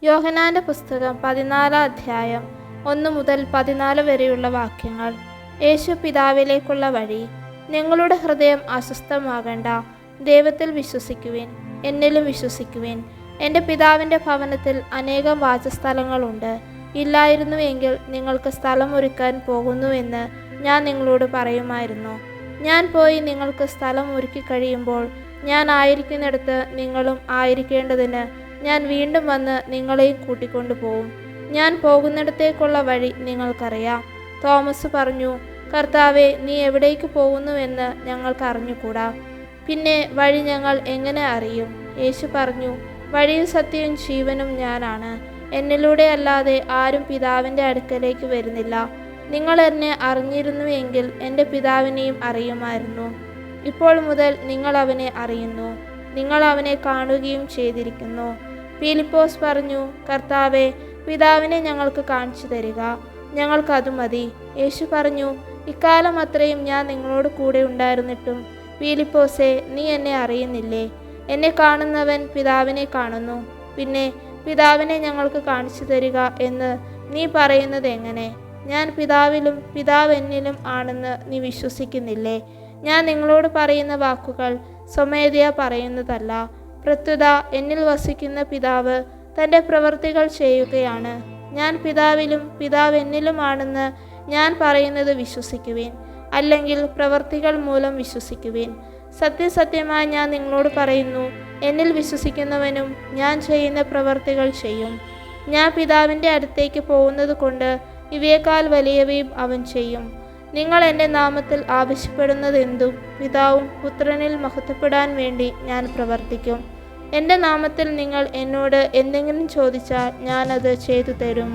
യോഹന്നാന്റെ പുസ്തകം 14 അധ്യായം 1 മുതൽ 14 വരെയുള്ള വാക്യങ്ങൾ. യേശു പിതാവിലേക്കുള്ള വഴി. നിങ്ങളുടെ ഹൃദയം അസ്വസ്ഥമാകണ്ട. ദൈവത്തിൽ വിശ്വസിക്കുവിൻ, എന്നിലും വിശ്വസിക്കുവിൻ. എൻ്റെ പിതാവിൻ്റെ ഭവനത്തിൽ അനേകം വാസസ്ഥലങ്ങളുണ്ട്. ഇല്ലായിരുന്നുവെങ്കിൽ നിങ്ങൾക്ക് സ്ഥലം ഒരുക്കാൻ പോകുന്നുവെന്ന് ഞാൻ നിങ്ങളോട് പറയുമായിരുന്നു. ഞാൻ പോയി നിങ്ങൾക്ക് സ്ഥലം ഒരുക്കി കഴിയുമ്പോൾ ഞാൻ ആയിരിക്കുന്നിടത്ത് നിങ്ങളും ആയിരിക്കേണ്ടതിന് ഞാൻ വീണ്ടും വന്ന് നിങ്ങളെയും കൂട്ടിക്കൊണ്ടു പോവും. ഞാൻ പോകുന്നിടത്തേക്കുള്ള വഴി നിങ്ങൾക്കറിയാം. തോമസ് പറഞ്ഞു, കർത്താവേ, നീ എവിടേക്ക് പോകുന്നുവെന്ന് ഞങ്ങൾക്ക് അറിഞ്ഞുകൂടാ. പിന്നെ വഴി ഞങ്ങൾ എങ്ങനെ അറിയും? യേശു പറഞ്ഞു, വഴിയും സത്യവും ജീവനും ഞാനാണ്. എന്നിലൂടെ അല്ലാതെ ആരും പിതാവിൻ്റെ അടുക്കലേക്ക് വരുന്നില്ല. നിങ്ങൾ എന്നെ അറിഞ്ഞിരുന്നുവെങ്കിൽ എൻ്റെ പിതാവിനെയും അറിയുമായിരുന്നു. ഇപ്പോൾ മുതൽ നിങ്ങൾ അവനെ അറിയുന്നു, നിങ്ങൾ അവനെ കാണുകയും ചെയ്തിരിക്കുന്നു. ഫിലിപ്പോസ് പറഞ്ഞു, കർത്താവേ, പിതാവിനെ ഞങ്ങൾക്ക് കാണിച്ചു തരിക, ഞങ്ങൾക്കതു മതി. യേശു പറഞ്ഞു, ഇക്കാലം അത്രയും ഞാൻ നിങ്ങളോട് കൂടെ ഉണ്ടായിരുന്നിട്ടും ഫിലിപ്പോസേ, നീ എന്നെ അറിയുന്നില്ലേ? എന്നെ കാണുന്നവൻ പിതാവിനെ കാണുന്നു. പിന്നെ പിതാവിനെ ഞങ്ങൾക്ക് കാണിച്ചു തരിക എന്ന് നീ പറയുന്നത് എങ്ങനെ? ഞാൻ പിതാവിലും പിതാവ് എന്നിലും ആണെന്ന് നീ വിശ്വസിക്കുന്നില്ലേ? ഞാൻ നിങ്ങളോട് പറയുന്ന വാക്കുകൾ സ്വമേധയാ പറയുന്നതല്ല. പ്രത്യുത എന്നിൽ വസിക്കുന്ന പിതാവ് തൻ്റെ പ്രവൃത്തികൾ ചെയ്യുകയാണ്. ഞാൻ പിതാവിലും പിതാവ് എന്നിലും ആണെന്ന് ഞാൻ പറയുന്നത് വിശ്വസിക്കുവിൻ, അല്ലെങ്കിൽ പ്രവൃത്തികൾ മൂലം വിശ്വസിക്കുവിൻ. സത്യസത്യമായി ഞാൻ നിങ്ങളോട് പറയുന്നു, എന്നിൽ വിശ്വസിക്കുന്നവനും ഞാൻ ചെയ്യുന്ന പ്രവൃത്തികൾ ചെയ്യും. ഞാൻ പിതാവിൻ്റെ അടുത്തേക്ക് പോകുന്നത് കൊണ്ട് ഇവയേക്കാൾ വലിയവയും അവൻ ചെയ്യും. നിങ്ങൾ എൻ്റെ നാമത്തിൽ ആവശ്യപ്പെടുന്നതെന്തും പിതാവും പുത്രനിൽ മഹത്വപ്പെടാൻ വേണ്ടി ഞാൻ പ്രവർത്തിക്കും. എൻ്റെ നാമത്തിൽ നിങ്ങൾ എന്നോട് എന്തെങ്കിലും ചോദിച്ചാൽ ഞാനത് ചെയ്തു തരും.